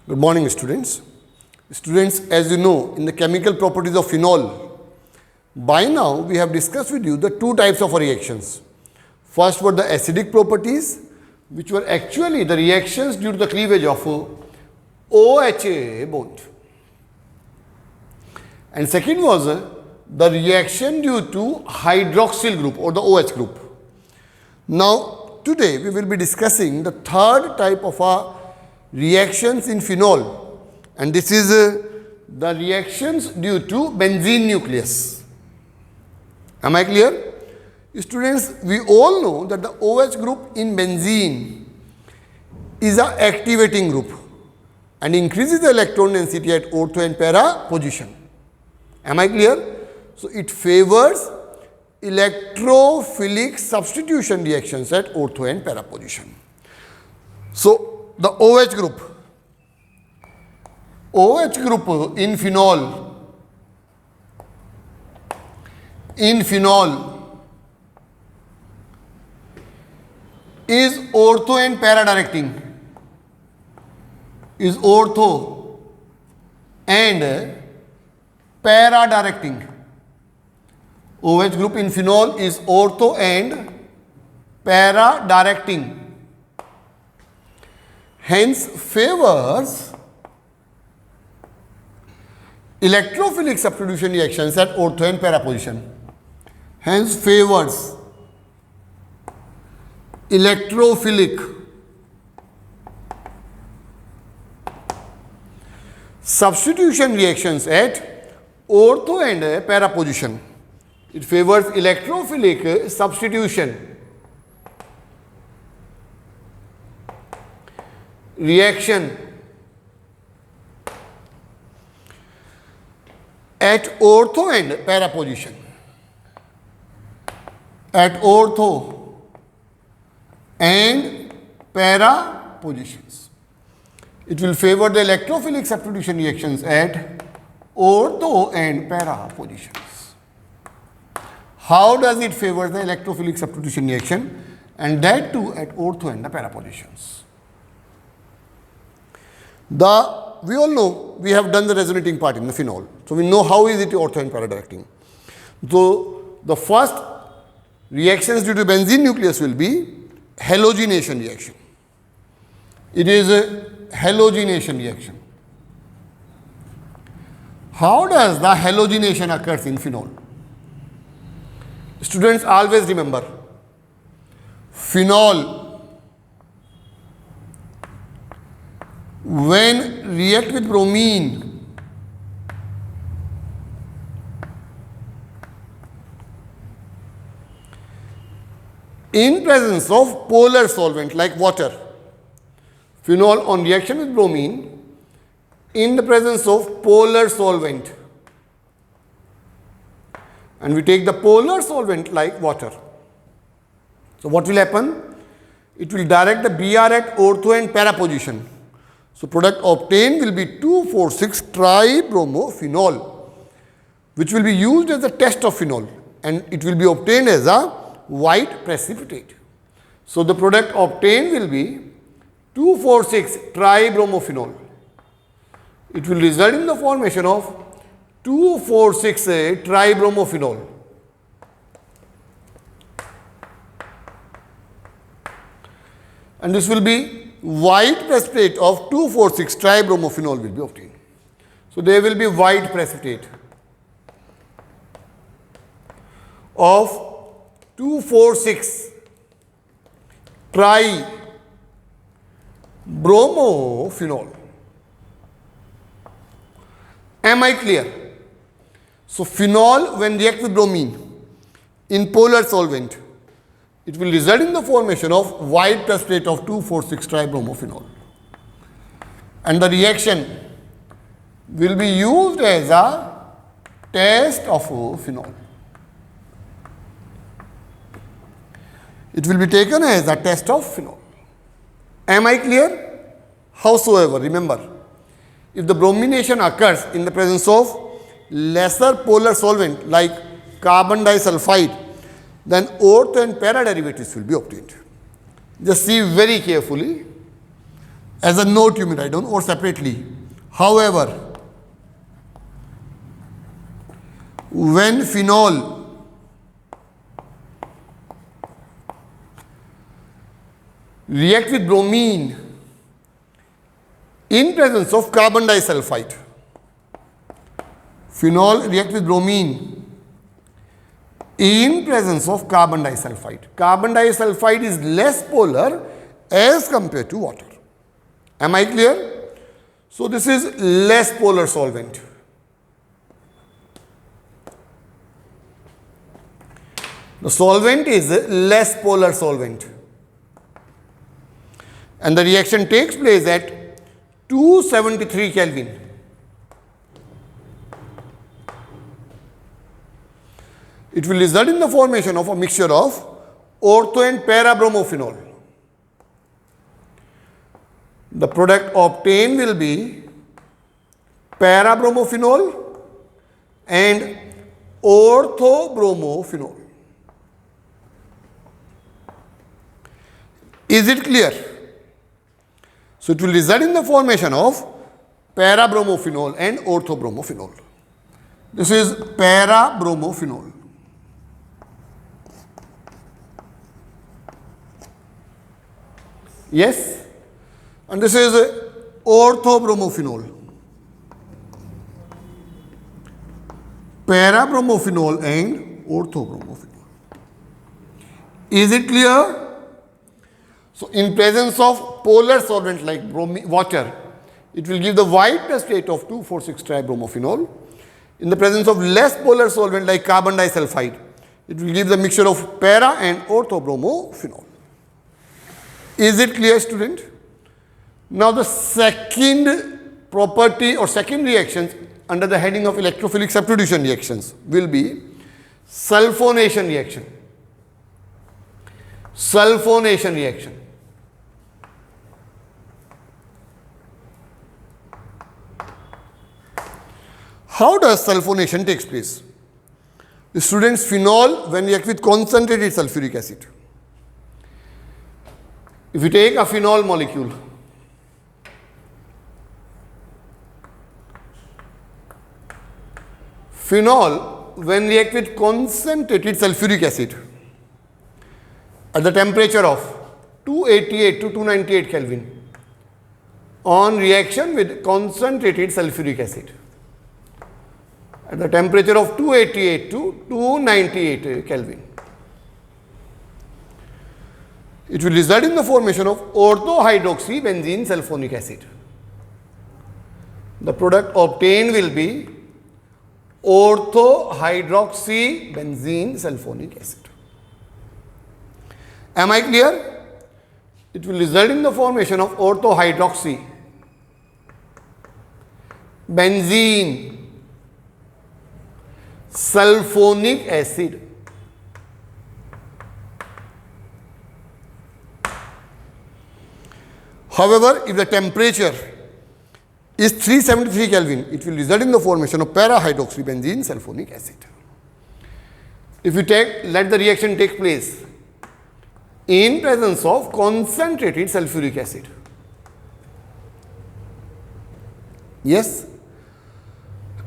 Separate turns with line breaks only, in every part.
Good morning, students. Students, as you know, in the chemical properties of phenol, by now we have discussed with you the two types of reactions. First were the acidic properties, which were actually the reactions due to the cleavage of OH bond. And second was the reaction due to hydroxyl group or the OH group. Now, today we will be discussing the third type of reactions in phenol, and this is the reactions due to benzene nucleus. Am I clear? Students, we all know that the OH group in benzene is an activating group and increases the electron density at ortho and para position. Am I clear? So, it favors electrophilic substitution reactions at ortho and para position. So, the OH group in phenol is ortho and para directing, OH group in phenol is ortho and para directing. Hence favors electrophilic substitution reactions at ortho and para position. Hence favors electrophilic substitution reactions at ortho and para position. It favors electrophilic substitution reaction at ortho and para position. At ortho and para positions. It will favor the electrophilic substitution reactions at ortho and para positions. How does it favor the electrophilic substitution reaction? And that too at ortho and the para positions. We all know we have done the resonating part in the phenol. So, we know how is it ortho and para directing. So, the first reactions due to benzene nucleus will be halogenation reaction. It is a halogenation reaction. How does the halogenation occurs in phenol? Students, always remember, phenol when react with bromine, in presence of polar solvent like water, phenol on reaction with bromine in the presence of polar solvent, and we take the polar solvent like water. So, what will happen? It will direct the Br at ortho and para position. So, product obtained will be 2,4,6-tribromophenol, which will be used as a test of phenol, and it will be obtained as a white precipitate. So, the product obtained will be 2,4,6-tribromophenol. It will result in the formation of 2,4,6-tribromophenol. And this will be white precipitate of 2,4,6-tribromophenol will be obtained. So, there will be white precipitate of 2,4,6-tribromophenol. Am I clear? So, phenol when react with bromine in polar solvent, it will result in the formation of white precipitate of 2,4,6-tribromophenol. And the reaction will be used as a test of phenol. It will be taken as a test of phenol. Am I clear? Howsoever, remember, if the bromination occurs in the presence of lesser polar solvent like carbon disulfide, then ortho and para derivatives will be obtained. Just see very carefully. As a note you may write down or separately. However, when phenol react with bromine in presence of carbon disulfide, phenol react with bromine in presence of carbon disulfide. Carbon disulfide is less polar as compared to water. Am I clear? So this is less polar solvent. The solvent is less polar solvent. And the reaction takes place at 273 Kelvin. It will result in the formation of a mixture of ortho and para-bromophenol. The product obtained will be para-bromophenol and ortho-bromophenol. Is it clear? So it will result in the formation of para-bromophenol and ortho-bromophenol. This is para-bromophenol. Yes? And this is ortho-bromophenol. Para-bromophenol and ortho-bromophenol. Is it clear? So in presence of polar solvent like water, it will give the white state of 2,4,6-tribromophenol. In the presence of less polar solvent like carbon disulfide, it will give the mixture of para and ortho-bromophenol. Is it clear, student? Now the second property or second reactions under the heading of electrophilic substitution reactions will be sulfonation reaction. Sulfonation reaction. How does sulfonation takes place? The students, phenol when react with concentrated sulfuric acid. If you take a phenol molecule, phenol when react with concentrated sulfuric acid at the temperature of 288 to 298 Kelvin on reaction with concentrated sulfuric acid at the temperature of 288 to 298 Kelvin. It will result in the formation of orthohydroxybenzene sulfonic acid. The product obtained will be orthohydroxybenzene sulfonic acid. Am I clear? It will result in the formation of orthohydroxy benzene sulfonic acid. However, if the temperature is 373 Kelvin, it will result in the formation of para-hydroxybenzene sulfonic acid. If you let the reaction take place in presence of concentrated sulfuric acid. Yes?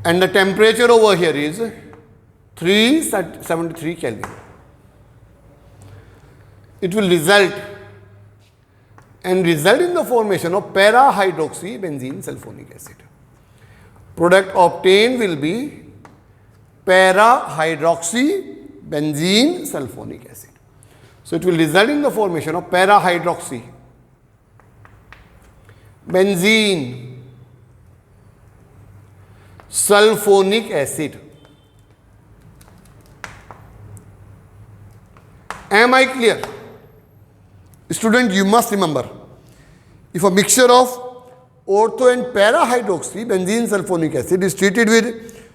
And the temperature over here is 373 Kelvin. It will result in the formation of para-hydroxybenzene sulfonic acid. Product obtained will be para-hydroxybenzene sulfonic acid. So it will result in the formation of para-hydroxy benzene sulfonic acid. Am I clear? Student, you must remember, if a mixture of ortho and para-hydroxybenzene sulfonic acid is treated with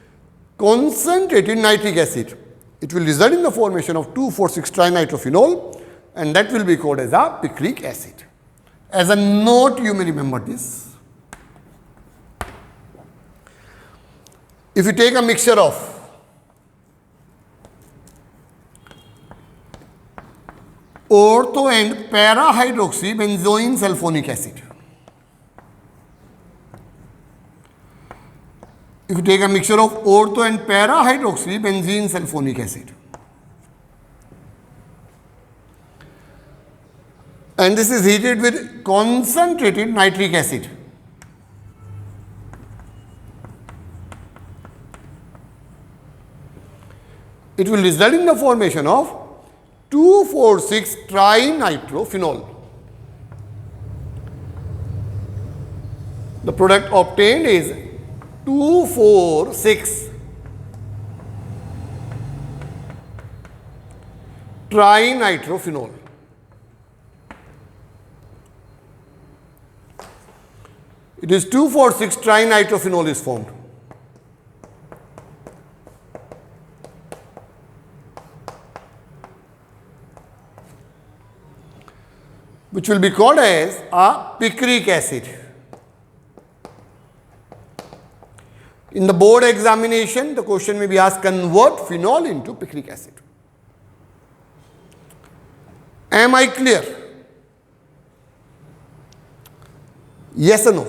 concentrated nitric acid, it will result in the formation of 2,4,6-trinitrophenol, and that will be called as a picric acid. As a note, you may remember this. If you take a mixture of ortho and para-hydroxybenzene sulfonic acid, if you take a mixture of ortho and para hydroxy benzene sulfonic acid. And this is heated with concentrated nitric acid. It will result in the formation of 2,4,6-trinitrophenol. The product obtained is 2,4,6-trinitrophenol. It is 2,4,6-trinitrophenol is formed. Which will be called as a picric acid. In the board examination, the question may be asked, convert phenol into picric acid. Am I clear? Yes or no?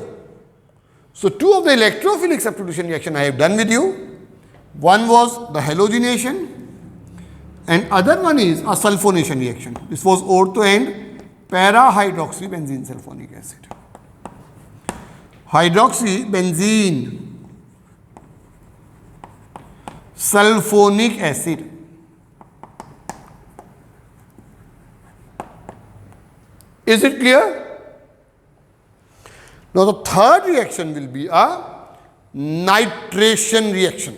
So, two of the electrophilic substitution reaction I have done with you. One was the halogenation and other one is a sulfonation reaction. This was ortho and para-hydroxy benzene sulfonic acid. Hydroxy benzene sulfonic acid. Is it clear? Now the third reaction will be a nitration reaction.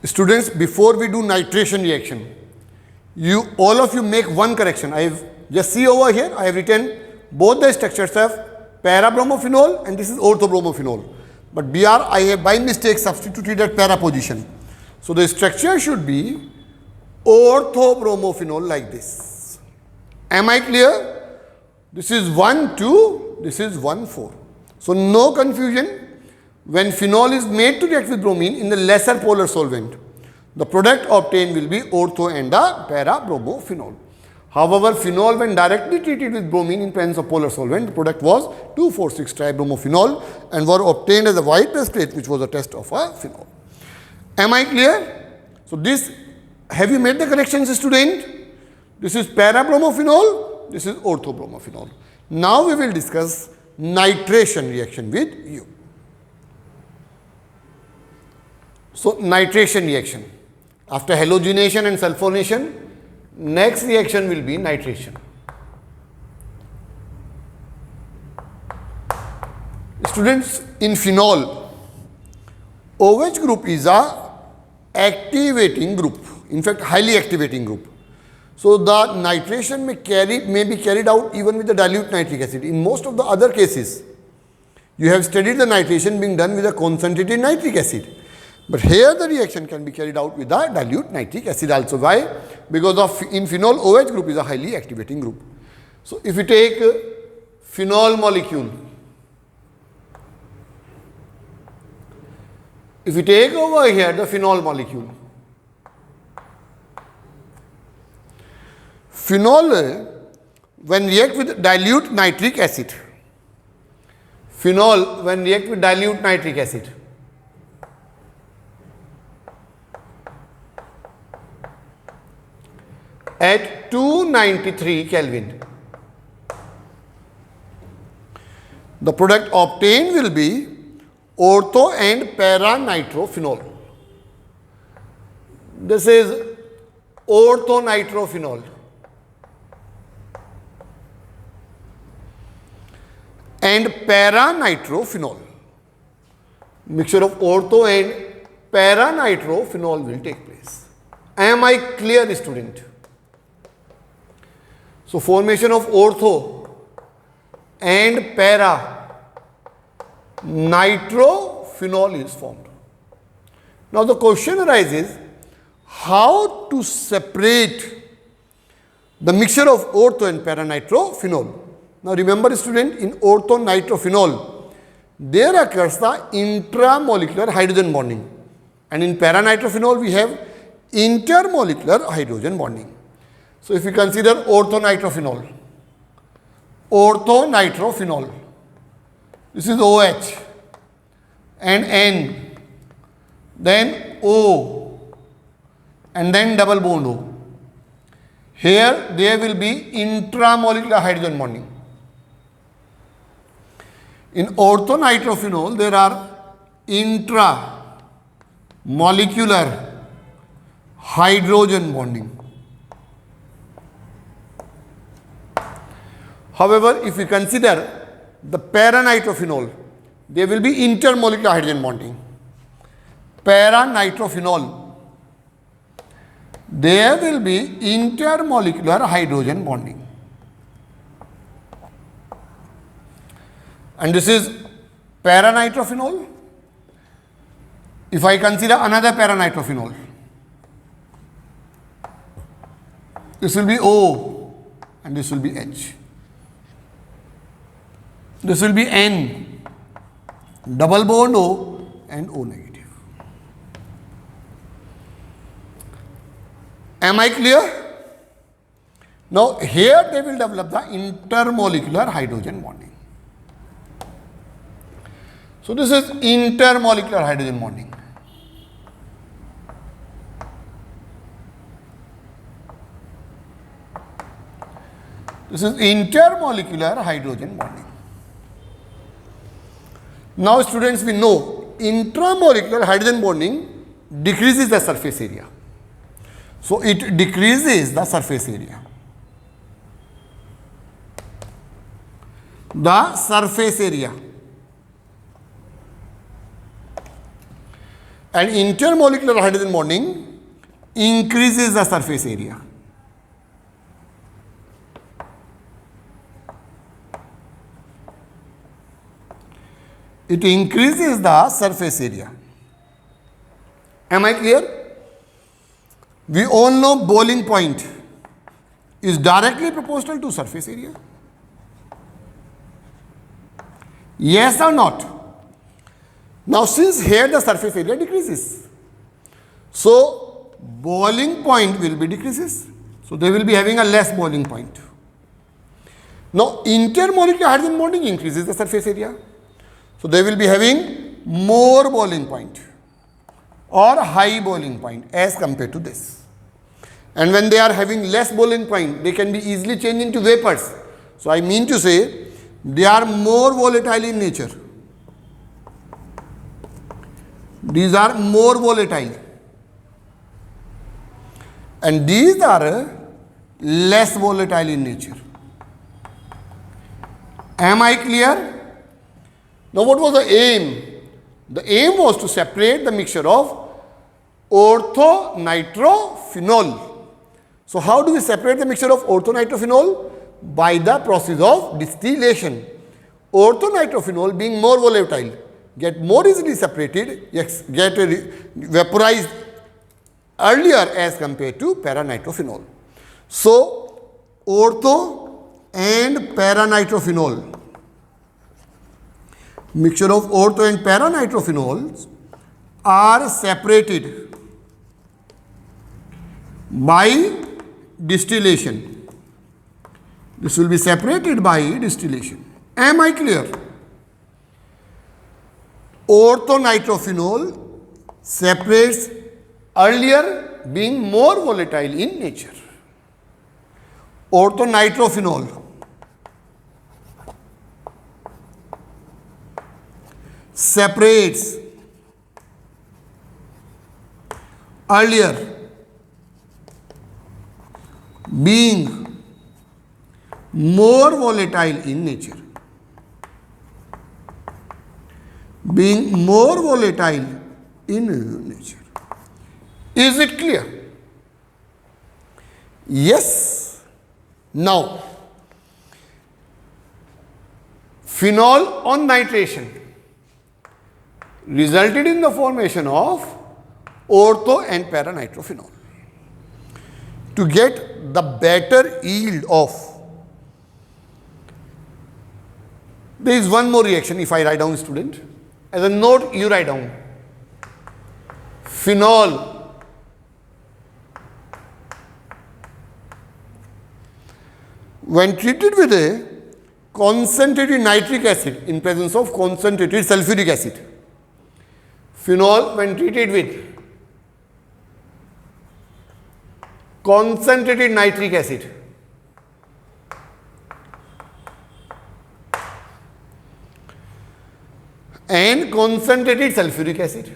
Students, before we do nitration reaction, all of you make one correction. I have just see over here, I have written both the structures of para-bromophenol and this is ortho-bromophenol. But Br, I have by mistake substituted at para position. So the structure should be ortho-bromophenol like this. Am I clear? This is 1, 2, this is 1, 4. So no confusion. When phenol is made to react with bromine in the lesser polar solvent, the product obtained will be ortho and a para-bromophenol. However, phenol when directly treated with bromine in presence of polar solvent, the product was 2,4,6-tribromophenol and were obtained as a white test plate, which was a test of a phenol. Am I clear? So this, have you made the corrections, student? This is para-bromophenol, this is ortho-bromophenol. Now we will discuss nitration reaction with you. So nitration reaction. After halogenation and sulfonation, next reaction will be nitration. Students, in phenol, OH group is a activating group, in fact highly activating group. So the nitration may be carried out even with the dilute nitric acid. In most of the other cases, you have studied the nitration being done with a concentrated nitric acid. But here the reaction can be carried out with the dilute nitric acid also. Why? Because in phenol, OH group is a highly activating group. So if you take phenol molecule, if you take over here the phenol molecule, phenol when react with dilute nitric acid, phenol when react with dilute nitric acid, at 293 Kelvin, the product obtained will be ortho and para-nitrophenol. This is ortho-nitrophenol and para-nitrophenol. Mixture of ortho and para-nitrophenol will take place. Am I clear, student? So formation of ortho and para nitrophenol is formed. Now the question arises, how to separate the mixture of ortho and para nitrophenol? Now remember, student, in ortho nitrophenol there occurs the intramolecular hydrogen bonding, and in para nitrophenol we have intermolecular hydrogen bonding. So if we consider ortho-nitrophenol, this is OH, and N, then O, and then double bond O. Here there will be intramolecular hydrogen bonding. In orthonitrophenol there are intramolecular hydrogen bonding. However, if we consider the paranitrophenol, there will be intermolecular hydrogen bonding. Paranitrophenol, there will be intermolecular hydrogen bonding. And this is paranitrophenol. If I consider another paranitrophenol, this will be O and this will be H. This will be N, double bond O and O negative. Am I clear? Now here they will develop the intermolecular hydrogen bonding. So this is intermolecular hydrogen bonding. This is intermolecular hydrogen bonding. Now students, we know intramolecular hydrogen bonding decreases the surface area. So it decreases the surface area. The surface area. And intermolecular hydrogen bonding increases the surface area. It increases the surface area. Am I clear? We all know boiling point is directly proportional to surface area. Yes or not? Now since here the surface area decreases, so boiling point will be decreases. So they will be having a less boiling point. Now intermolecular hydrogen bonding increases the surface area. So they will be having more boiling point or high boiling point as compared to this. And when they are having less boiling point, they can be easily changed into vapors. So I mean to say, they are more volatile in nature. These are more volatile. And these are less volatile in nature. Am I clear? Now what was the aim? The aim was to separate the mixture of orthonitrophenol. So how do we separate the mixture of orthonitrophenol? By the process of distillation. Orthonitrophenol being more volatile, get more easily separated, get vaporized earlier as compared to paranitrophenol. So ortho and paranitrophenol, mixture of ortho and paranitrophenol are separated by distillation. This will be separated by distillation. Am I clear? Orthonitrophenol separates earlier being more volatile in nature. Orthonitrophenol separates earlier being more volatile in nature. Being more volatile in nature. Is it clear? Yes. Now, phenol on nitration resulted in the formation of ortho and paranitrophenol. To get the better yield of, there is one more reaction. If I write down, student, as a note you write down, phenol when treated with a concentrated nitric acid in presence of concentrated sulfuric acid, Phenol when treated with concentrated nitric acid and concentrated sulfuric acid.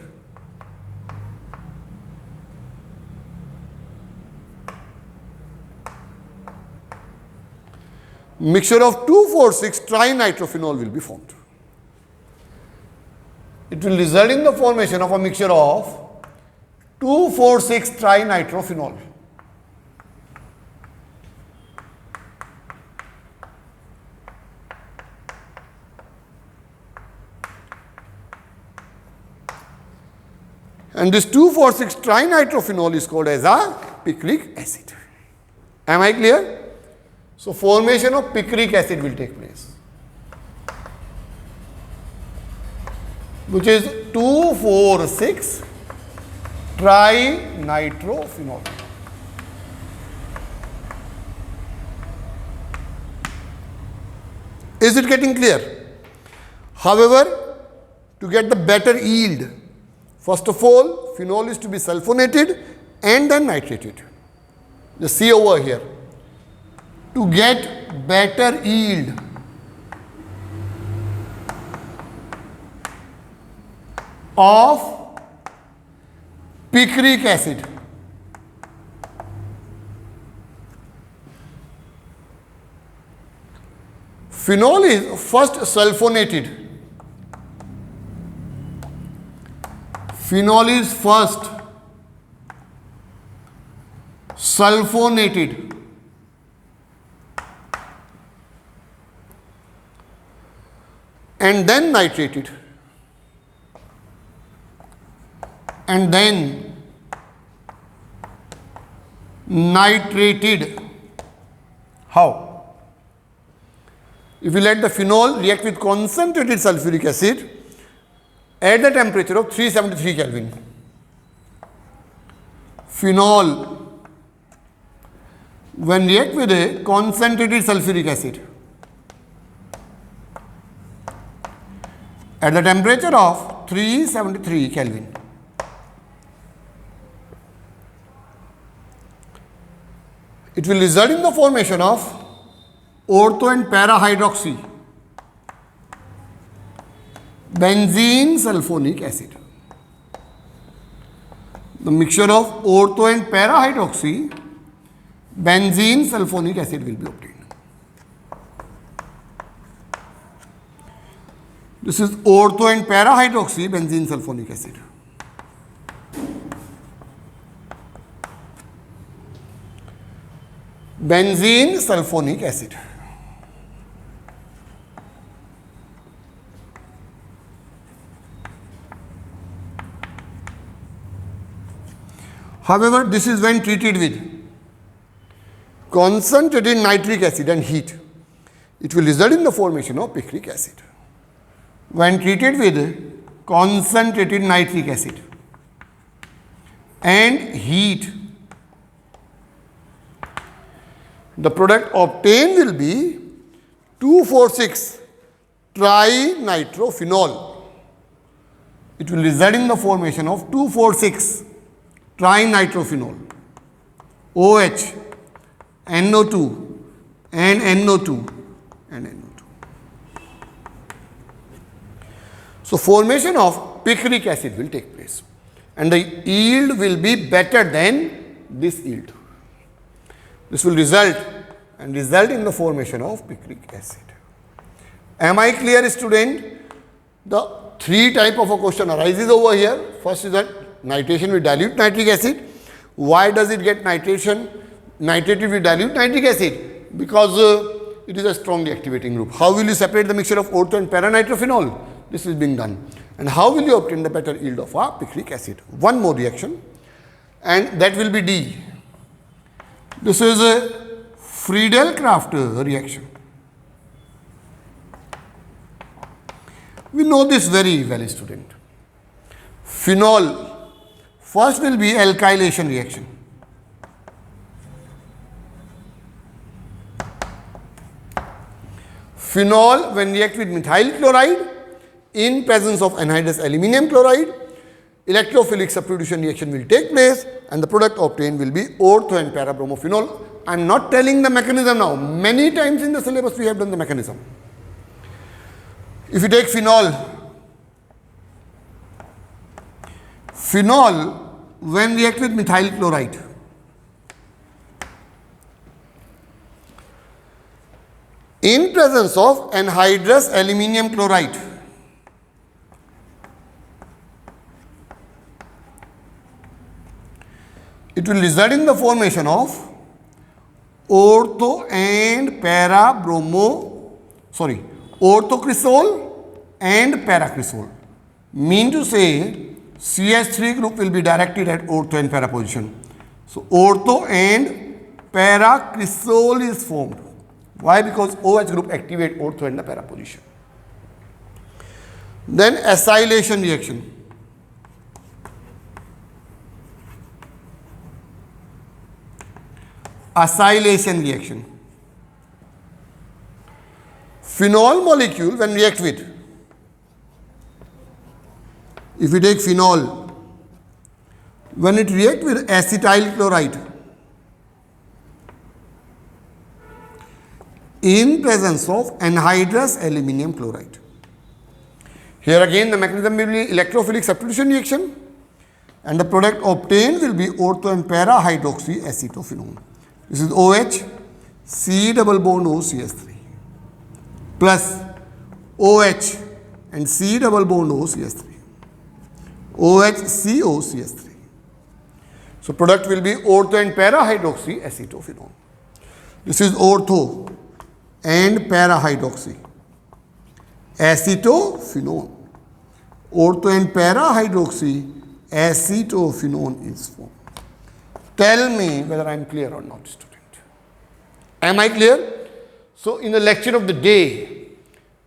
Mixture of 2,4,6 trinitrophenol will be formed. It will result in the formation of a mixture of 2,4,6 trinitrophenol. And this 2,4,6 trinitrophenol is called as a picric acid. Am I clear? So, formation of picric acid will take place, which is 2,4,6 trinitrophenol. Is it getting clear? However, to get the better yield, first of all, phenol is to be sulfonated and then nitrated. Just see over here. To get better yield, of picric acid, phenol is first sulfonated. Phenol is first sulfonated and then nitrated, and then nitrated. How? If you let the phenol react with concentrated sulfuric acid at the temperature of 373 Kelvin, phenol when react with a concentrated sulfuric acid at the temperature of 373 Kelvin, it will result in the formation of ortho and para-hydroxy benzene sulfonic acid. The mixture of ortho and para-hydroxy benzene sulfonic acid will be obtained. This is ortho and para-hydroxy benzene sulfonic acid. Benzene sulfonic acid. However, this is when treated with concentrated nitric acid and heat. It will result in the formation of picric acid. When treated with concentrated nitric acid and heat, the product obtained will be 2,4,6 trinitrophenol. It will result in the formation of 2,4,6 trinitrophenol, OH, NO2 and NO2 and NO2. So, formation of picric acid will take place and the yield will be better than this yield. This will result in the formation of picric acid. Am I clear, student? The three type of a question arises over here. First is that nitration with dilute nitric acid. Why does it get nitrated with dilute nitric acid? Because it is a strongly activating group. How will you separate the mixture of ortho and para-nitrophenol? This is being done. And how will you obtain the better yield of a picric acid? One more reaction, and that will be D. This is a Friedel-Crafts reaction. We know this very well, student. Phenol, first will be alkylation reaction. Phenol, when react with methyl chloride in presence of anhydrous aluminum chloride, electrophilic substitution reaction will take place and the product obtained will be ortho and para bromophenol. I am not telling the mechanism now. Many times in the syllabus we have done the mechanism. If you take phenol, when react with methyl chloride, in presence of anhydrous aluminium chloride, it will result in the formation of ortho and para orthocresol and paracresol. Mean to say CH3 group will be directed at ortho and para position. So ortho and paracresol is formed. Why? Because OH group activate ortho and the para position. Then acylation reaction. Acylation reaction. Phenol molecule when react with, if we take phenol, when it react with acetyl chloride in presence of anhydrous aluminium chloride. Here again the mechanism will be electrophilic substitution reaction and the product obtained will be ortho and para hydroxy acetophenone. This is OH, C double bond O CH3 plus OH and C double bond O CH3. OH CO CH3. So product will be ortho and para hydroxy acetophenone. This is ortho and para hydroxy acetophenone. Ortho and para hydroxy acetophenone is formed. Tell me whether I am clear or not, student. Am I clear? So in the lecture of the day,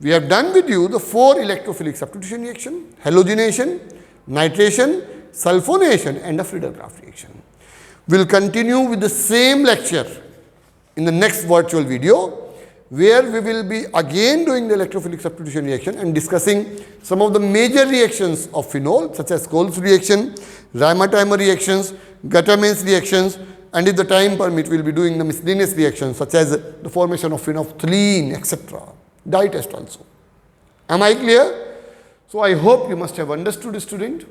we have done with you the 4 electrophilic substitution reaction, halogenation, nitration, sulfonation and a Friedel-Crafts reaction. We will continue with the same lecture in the next virtual video, where we will be again doing the electrophilic substitution reaction and discussing some of the major reactions of phenol such as Coles reaction, Reimer-Taimer reactions, Guterman's reactions, and if the time permit we will be doing the miscellaneous reactions such as the formation of phenolphthalein, etc. Dye test also. Am I clear? So I hope you must have understood, student.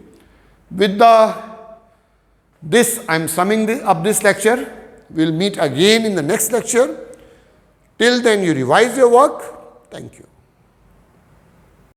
With this I am summing up this lecture. We will meet again in the next lecture. Till then you revise your work. Thank you.